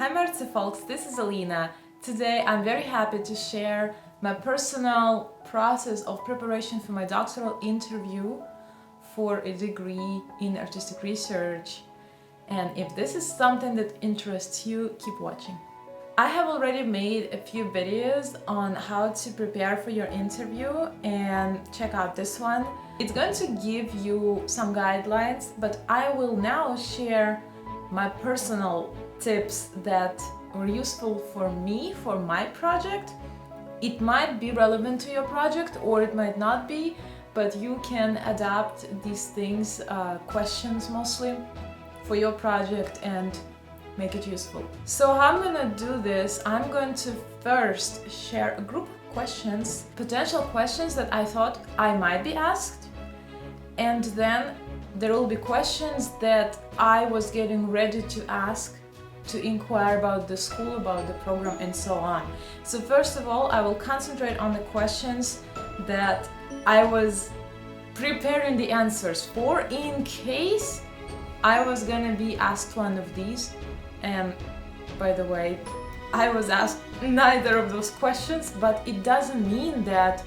Hi merci folks, this is Elina. Today I'm very happy to share my personal process of preparation for my doctoral interview for a degree in artistic research. And if this is something that interests you, keep watching. I have already made a few videos on how to prepare for your interview, and check out this one. It's going to give you some guidelines, but I will now share my personal tips that were useful for me for my project. It might be relevant to your project or it might not be, but you can adapt these things, questions mostly, for your project and make it useful. So how I'm gonna do this, I'm going to first share a group of questions, potential questions that I thought I might be asked, and then there will be questions that I was getting ready to ask, to inquire about the school, about the program, and so on. So first of all, I will concentrate on the questions that I was preparing the answers for in case I was gonna be asked one of these. And by the way, I was asked neither of those questions, but it doesn't mean that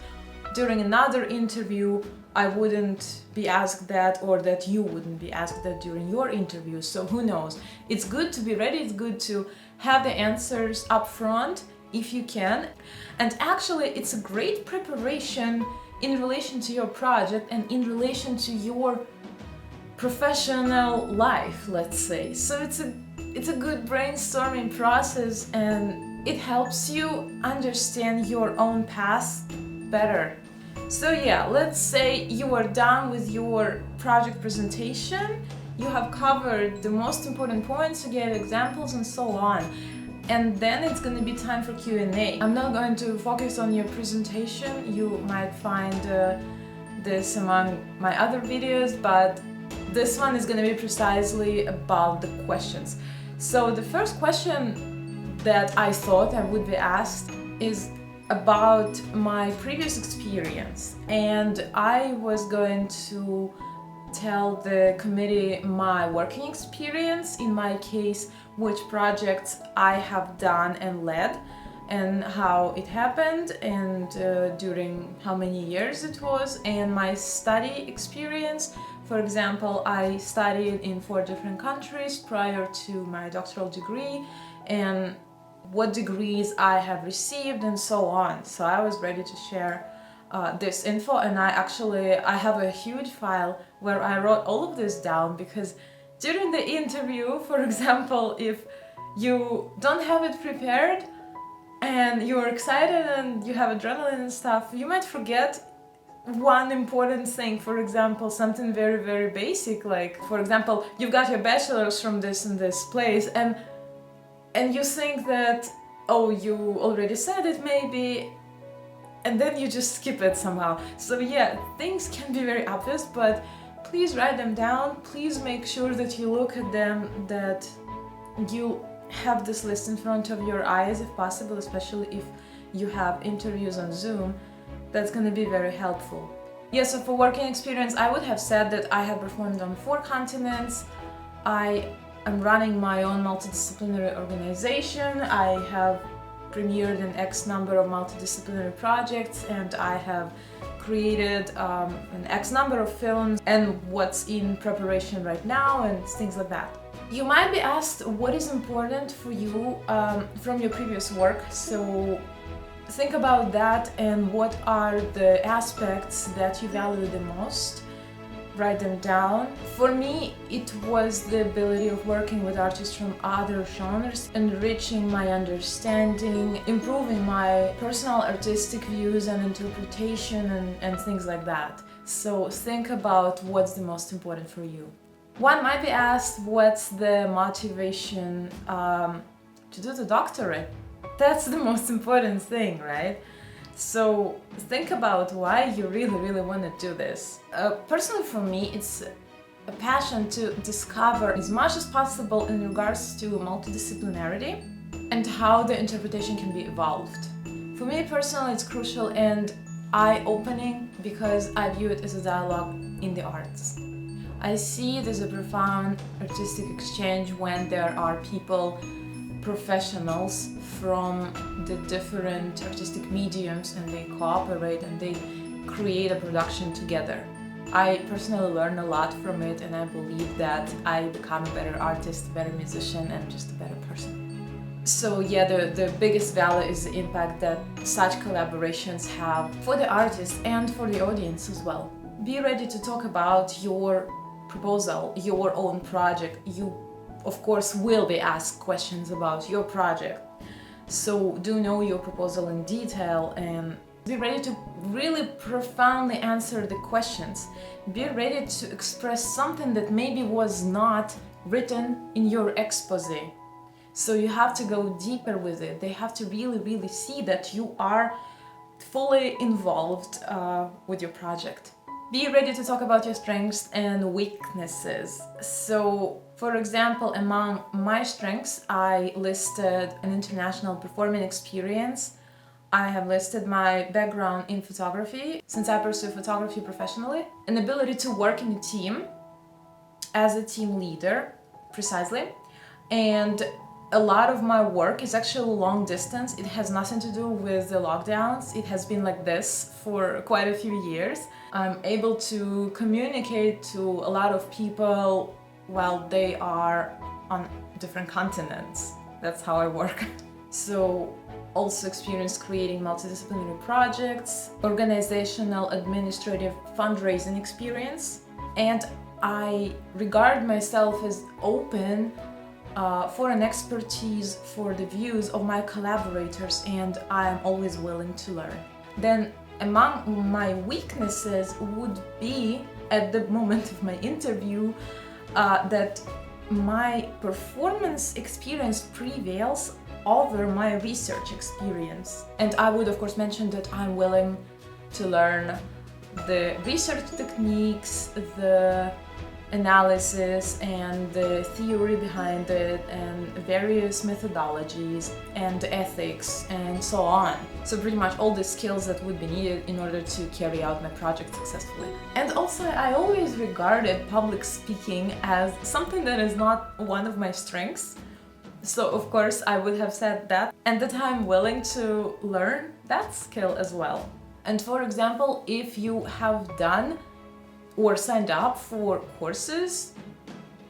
during another interview I wouldn't be asked that, or that you wouldn't be asked that during your interview. So who knows? It's good to be ready, it's good to have the answers up front if you can. And actually it's a great preparation in relation to your project and in relation to your professional life, let's say. So it's a good brainstorming process, and it helps you understand your own past better. So yeah, let's say you are done with your project presentation, you have covered the most important points, you gave examples and so on. And then it's going to be time for Q&A. I'm not going to focus on your presentation, you might find this among my other videos, but this one is going to be precisely about the questions. So the first question that I thought I would be asked is about my previous experience, and I was going to tell the committee my working experience, in my case which projects I have done and led and how it happened, and during how many years it was, and my study experience. For example, I studied in 4 different countries prior to my doctoral degree, and what degrees I have received and so on. So I was ready to share this info, and I have a huge file where I wrote all of this down, because during the interview, for example, if you don't have it prepared and you're excited and you have adrenaline and stuff, you might forget one important thing. For example, something very, very basic, like, for example, you've got your bachelor's from this and this place, and you think that, oh, you already said it maybe, and then you just skip it somehow. So yeah, things can be very obvious, but please write them down. Please make sure that you look at them, that you have this list in front of your eyes if possible, especially if you have interviews on Zoom. That's going to be very helpful. Yeah, so for working experience, I would have said that I have performed on 4 continents. I'm running my own multidisciplinary organization. I have premiered an X number of multidisciplinary projects, and I have created an X number of films, and what's in preparation right now, and things like that. You might be asked what is important for you from your previous work, so think about that and what are the aspects that you value the most. Write them down. For me, it was the ability of working with artists from other genres, enriching my understanding, improving my personal artistic views and interpretation, and things like that. So think about what's the most important for you. One might be asked, what's the motivation to do the doctorate? That's the most important thing, right? So think about why you really want to do this. Personally for me, it's a passion to discover as much as possible in regards to multidisciplinarity and how the interpretation can be evolved. For me personally, it's crucial and eye-opening because I view it as a dialogue in the arts. I see it as a profound artistic exchange when there are people professionals from the different artistic mediums, and they cooperate and they create a production together. I personally learn a lot from it, and I believe that I become a better artist, a better musician, and just a better person. So yeah, the biggest value is the impact that such collaborations have for the artist and for the audience as well. Be ready to talk about your proposal, your own project. You, of course, will be asked questions about your project. So do know your proposal in detail and be ready to really profoundly answer the questions. Be ready to express something that maybe was not written in your exposé. So you have to go deeper with it. They have to really see that you are fully involved with your project. Be ready to talk about your strengths and weaknesses. So, for example, among my strengths, I listed an international performing experience. I have listed my background in photography, since I pursue photography professionally, an ability to work in a team as a team leader, precisely, and a lot of my work is actually long distance. It has nothing to do with the lockdowns. It has been like this for quite a few years. I'm able to communicate to a lot of people while they are on different continents. That's how I work. So also experience creating multidisciplinary projects, organizational, administrative, fundraising experience, and I regard myself as open for an expertise for the views of my collaborators, and I am always willing to learn. Then among my weaknesses would be, at the moment of my interview, that my performance experience prevails over my research experience. And I would of course mention that I'm willing to learn the research techniques, the analysis and the theory behind it, and various methodologies and ethics and so on. So pretty much all the skills that would be needed in order to carry out my project successfully. And also I always regarded public speaking as something that is not one of my strengths. So of course I would have said that, and that I'm willing to learn that skill as well. And for example, if you have done or signed up for courses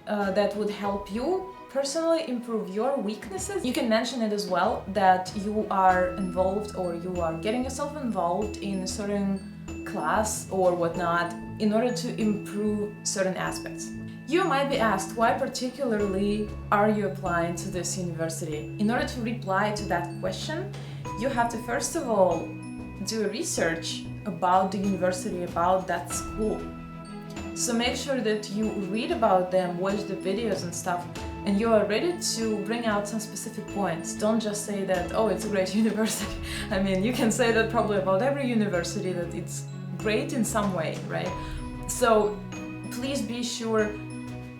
that would help you personally improve your weaknesses, you can mention it as well, that you are involved or you are getting yourself involved in a certain class or whatnot in order to improve certain aspects. You might be asked, why particularly are you applying to this university? In order to reply to that question, you have to first of all do research about the university, about that school. So make sure that you read about them, watch the videos and stuff, and you are ready to bring out some specific points. Don't just say that, oh, it's a great university. I mean, you can say that probably about every university, that it's great in some way, right? So please be sure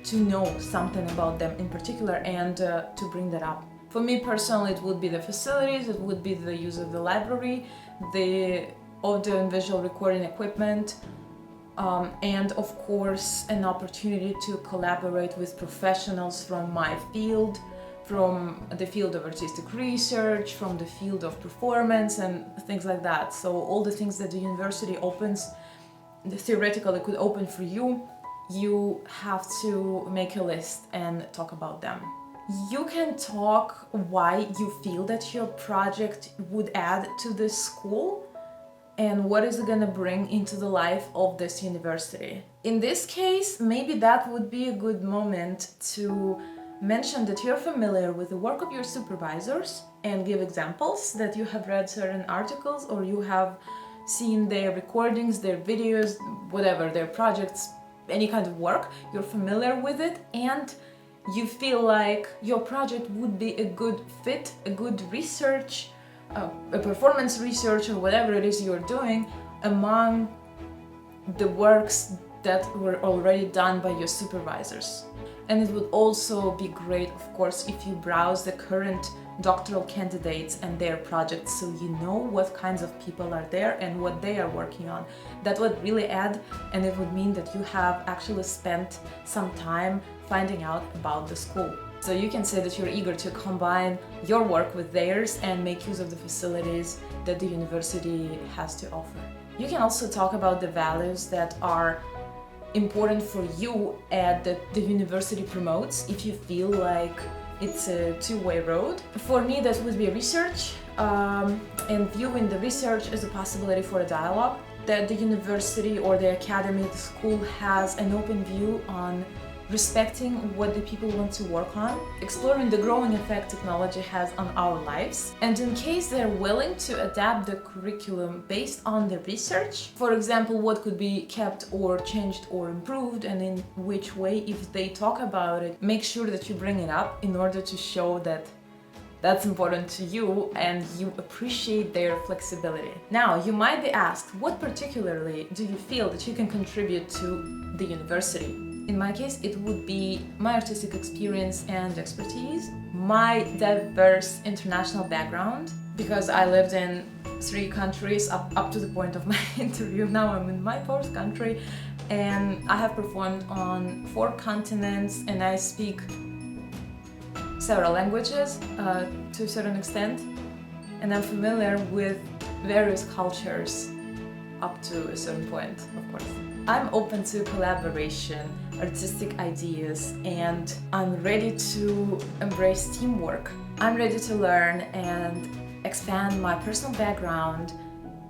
to know something about them in particular and to bring that up. For me personally, it would be the facilities, it would be the use of the library, the audio and visual recording equipment, and of course an opportunity to collaborate with professionals from my field, from the field of artistic research, from the field of performance and things like that. So all the things that the university opens, theoretically could open for you, you have to make a list and talk about them. You can talk why you feel that your project would add to this school and what is it going to bring into the life of this university. In this case, maybe that would be a good moment to mention that you're familiar with the work of your supervisors and give examples that you have read certain articles or you have seen their recordings, their videos, whatever, their projects, any kind of work, you're familiar with it, and you feel like your project would be a good fit, a good research, a performance research or whatever it is you're doing among the works that were already done by your supervisors. And it would also be great, of course, if you browse the current doctoral candidates and their projects so you know what kinds of people are there and what they are working on. That would really add, and it would mean that you have actually spent some time finding out about the school. So you can say that you're eager to combine your work with theirs and make use of the facilities that the university has to offer. You can also talk about the values that are important for you and that the university promotes if you feel like it's a two-way road. For me, that would be research, and viewing the research as a possibility for a dialogue, that the university or the academy, the school has an open view on respecting what the people want to work on, exploring the growing effect technology has on our lives, and in case they're willing to adapt the curriculum based on the research, for example, what could be kept or changed or improved and in which way, if they talk about it, make sure that you bring it up in order to show that that's important to you and you appreciate their flexibility. Now, you might be asked, what particularly do you feel that you can contribute to the university? In my case, it would be my artistic experience and expertise, my diverse international background, because I lived in 3 countries up to the point of my interview. Now I'm in my 4th country, and I have performed on 4 continents, and I speak several languages to a certain extent, and I'm familiar with various cultures up to a certain point, of course. I'm open to collaboration, artistic ideas, and I'm ready to embrace teamwork. I'm ready to learn and expand my personal background,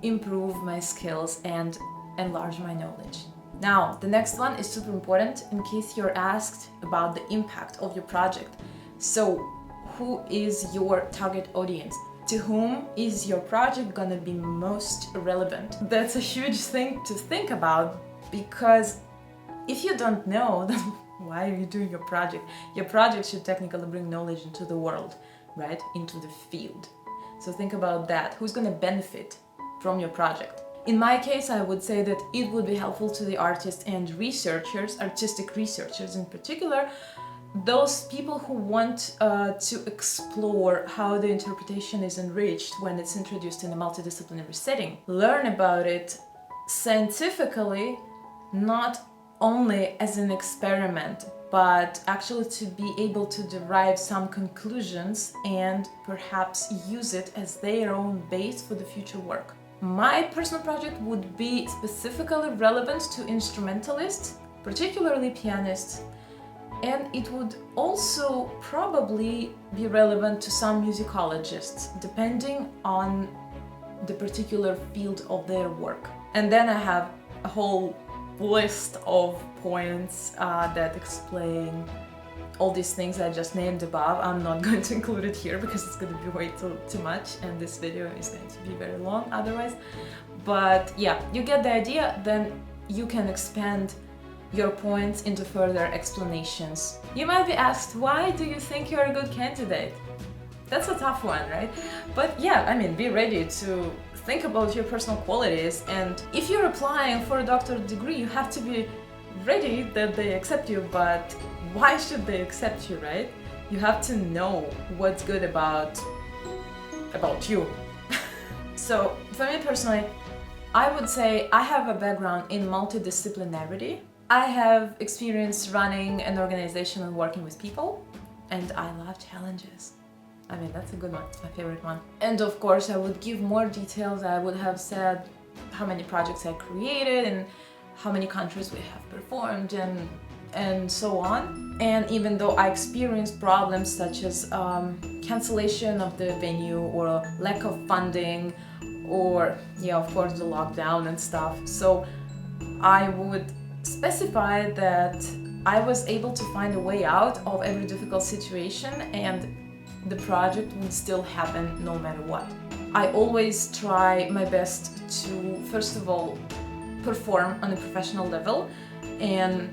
improve my skills, and enlarge my knowledge. Now, the next one is super important in case you're asked about the impact of your project. So, who is your target audience? To whom is your project gonna be most relevant? That's a huge thing to think about, because if you don't know, then why are you doing your project? Your project should technically bring knowledge into the world, right? Into the field. So think about that. Who's gonna benefit from your project? In my case, I would say that it would be helpful to the artists and researchers, artistic researchers in particular, those people who want to explore how the interpretation is enriched when it's introduced in a multidisciplinary setting. Learn about it scientifically, not only as an experiment, but actually to be able to derive some conclusions and perhaps use it as their own base for the future work. My personal project would be specifically relevant to instrumentalists, particularly pianists, and it would also probably be relevant to some musicologists, depending on the particular field of their work. And then I have a whole list of points that explain all these things I just named above. I'm not going to include it here because it's going to be way too much, and this video is going to be very long otherwise. But yeah, you get the idea. Then you can expand your points into further explanations. You might be asked, why do you think you're a good candidate? That's a tough one, right? But yeah, I mean, be ready to think about your personal qualities, and if you're applying for a doctorate degree, you have to be ready that they accept you. But why should they accept you, right? You have to know what's good about you. So for me personally, I would say I have a background in multidisciplinarity. I have experience running an organization and working with people, and I love challenges. I mean, that's a good one, it's my favorite one. And of course, I would give more details. I would have said how many projects I created and how many countries we have performed and so on. And even though I experienced problems such as cancellation of the venue or lack of funding or, yeah, of course, the lockdown and stuff. So I would specify that I was able to find a way out of every difficult situation, and the project would still happen no matter what. I always try my best to, first of all, perform on a professional level and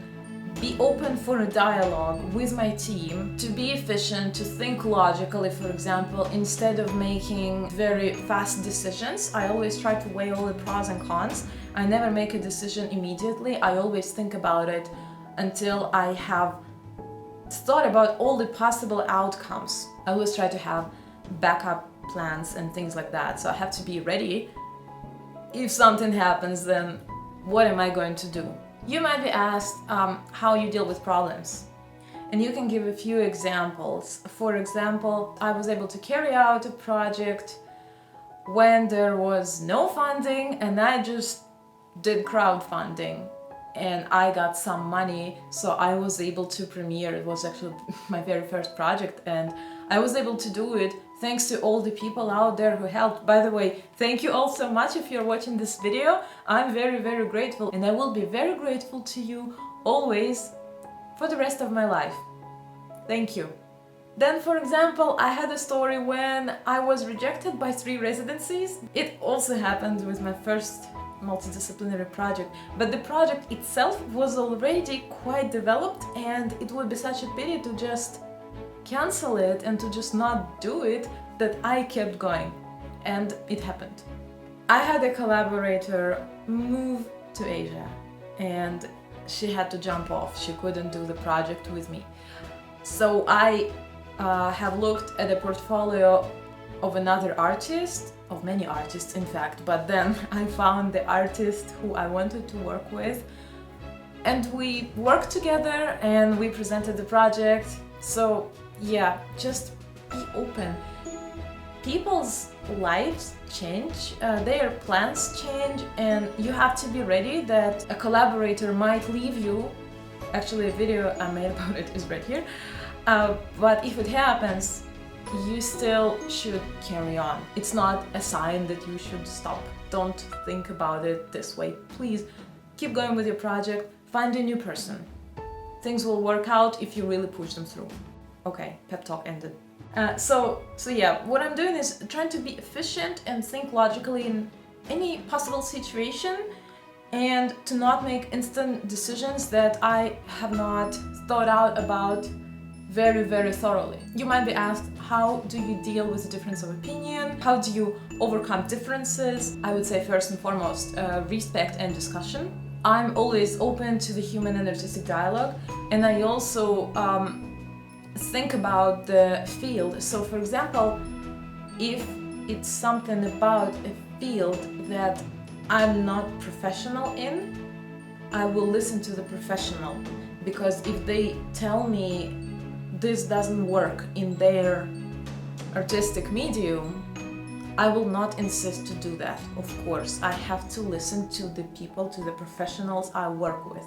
be open for a dialogue with my team, to be efficient, to think logically. For example, instead of making very fast decisions, I always try to weigh all the pros and cons. I never make a decision immediately. I always think about it until I have thought about all the possible outcomes. I always try to have backup plans and things like that. So I have to be ready. If something happens, then what am I going to do? You might be asked how you deal with problems. And you can give a few examples. For example, I was able to carry out a project when there was no funding, and I just did crowdfunding and I got some money, so I was able to premiere. It was actually my very first project, and I was able to do it thanks to all the people out there who helped. By the way, thank you all so much if you're watching this video. I'm very, very grateful, and I will be very grateful to you always for the rest of my life. Thank you. Then, for example, I had a story when I was rejected by 3 residencies. It also happened with my first multidisciplinary project, but the project itself was already quite developed, and it would be such a pity to just cancel it and to just not do it, that I kept going, and it happened. I had a collaborator move to Asia, and she had to jump off. She couldn't do the project with me. So I have looked at a portfolio of another artist, of many artists in fact, but then I found the artist who I wanted to work with, and we worked together and we presented the project. So yeah, just be open. People's lives change, their plans change, and you have to be ready that a collaborator might leave you. Actually, a video I made about it is right here. But if it happens, you still should carry on. It's not a sign that you should stop. Don't think about it this way. Please keep going with your project, find a new person. Things will work out if you really push them through. Okay, pep talk ended. So yeah, what I'm doing is trying to be efficient and think logically in any possible situation, and to not make instant decisions that I have not thought out about very, very thoroughly. You might be asked, how do you deal with a difference of opinion? How do you overcome differences? I would say first and foremost, respect and discussion. I'm always open to the human and artistic dialogue, and I also think about the field. So for example, if it's something about a field that I'm not professional in, I will listen to the professional, because if they tell me this doesn't work in their artistic medium, I will not insist to do that. Of course, I have to listen to the people, to the professionals I work with.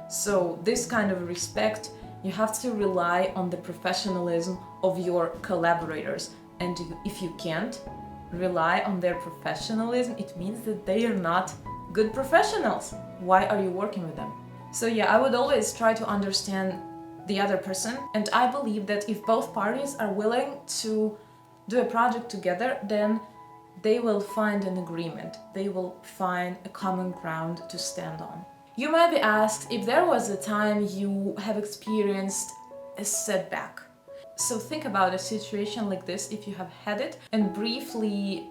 So this kind of respect, you have to rely on the professionalism of your collaborators. And if you can't rely on their professionalism, it means that they are not good professionals. Why are you working with them? So yeah, I would always try to understand the other person, and I believe that if both parties are willing to do a project together, then they will find an agreement. They will find a common ground to stand on. You might be asked if there was a time you have experienced a setback. So think about a situation like this, if you have had it, and briefly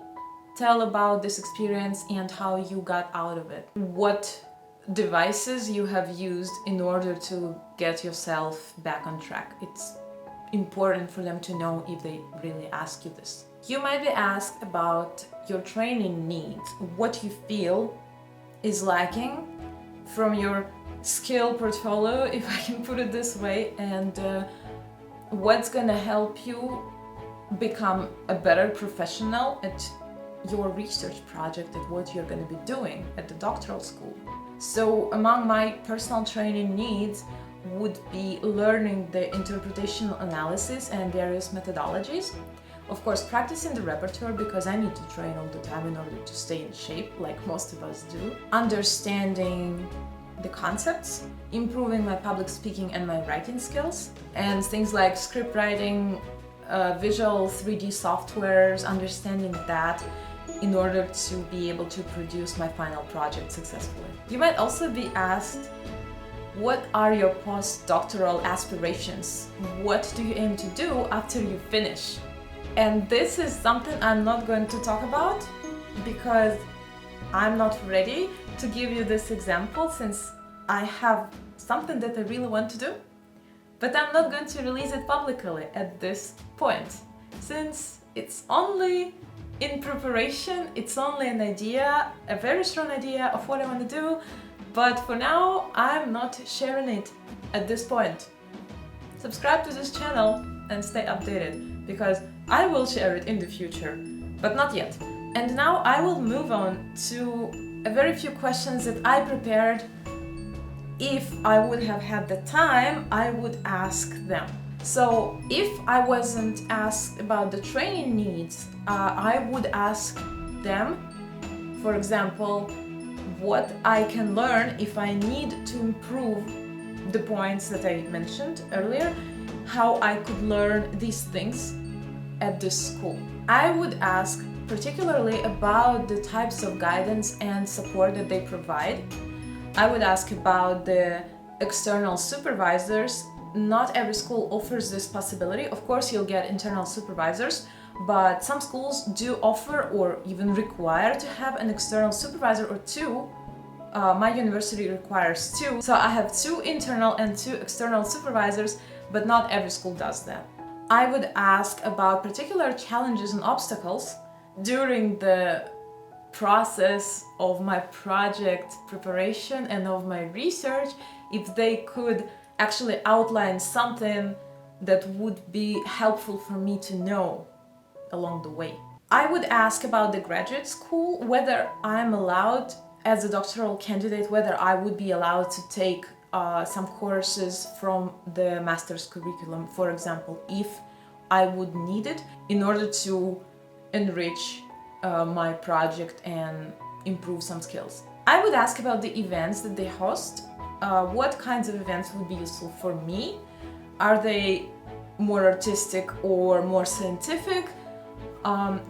tell about this experience and how you got out of it. What devices you have used in order to get yourself back on track. It's important for them to know if they really ask you this. You might be asked about your training needs, what you feel is lacking from your skill portfolio, if I can put it this way, and what's gonna help you become a better professional at your research project, at what you're gonna be doing at the doctoral school. So among my personal training needs would be learning the interpretational analysis and various methodologies. Of course, practicing the repertoire, because I need to train all the time in order to stay in shape, like most of us do. Understanding the concepts, improving my public speaking and my writing skills, and things like script writing, visual 3D softwares, understanding that in order to be able to produce my final project successfully. You might also be asked, what are your postdoctoral aspirations? What do you aim to do after you finish? And this is something I'm not going to talk about, because I'm not ready to give you this example, since I have something that I really want to do, but I'm not going to release it publicly at this point, since it's only in preparation, it's only an idea, a very strong idea of what I want to do, but for now I'm not sharing it at this point. subscribe to this channel and stay updated, because I will share it in the future, but not yet. And now I will move on to a very few questions that I prepared. If I would have had the time, I would ask them. So if I wasn't asked about the training needs, I would ask them, for example, what I can learn if I need to improve the points that I mentioned earlier, how I could learn these things at this school. I would ask particularly about the types of guidance and support that they provide. I would ask about the external supervisors. Not every school offers this possibility. Of course, you'll get internal supervisors, but some schools do offer or even require to have an external supervisor or two. My university requires two, so I have 2 internal and 2 external supervisors, but not every school does that. I would ask about particular challenges and obstacles during the process of my project preparation and of my research, if they could actually outline something that would be helpful for me to know along the way. I would ask about the graduate school, whether I'm allowed, as a doctoral candidate, whether I would be allowed to take some courses from the master's curriculum, for example, if I would need it in order to enrich my project and improve some skills. I would ask about the events that they host. What kinds of events would be useful for me? Are they more artistic or more scientific?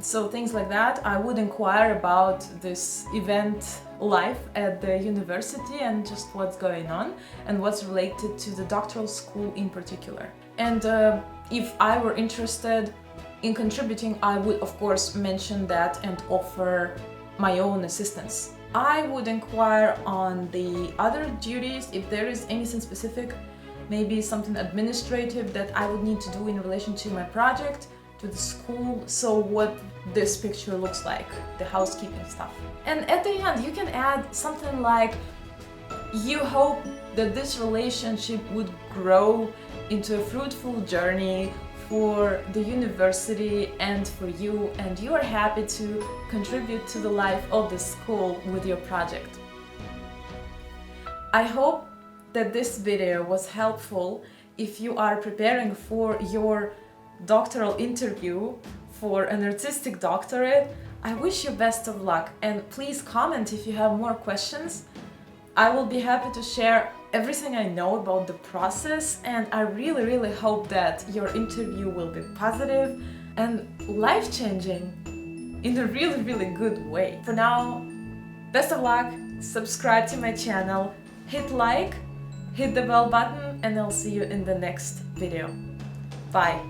So things like that. I would inquire about this event life at the university and just what's going on and what's related to the doctoral school in particular. And if I were interested in contributing, I would of course mention that and offer my own assistance. I would inquire on the other duties, if there is anything specific, maybe something administrative that I would need to do in relation to my project, to the school, so what this picture looks like, the housekeeping stuff. And at the end, you can add something like, you hope that this relationship would grow into a fruitful journey for the university and for you, and you are happy to contribute to the life of the school with your project. I hope that this video was helpful if you are preparing for your doctoral interview for an artistic doctorate. I wish you best of luck, and please comment if you have more questions. I will be happy to share everything I know about the process, and I really hope that your interview will be positive and life-changing in a really good way. For now, best of luck, subscribe to my channel, hit like, hit the bell button, and I'll see you in the next video. Bye!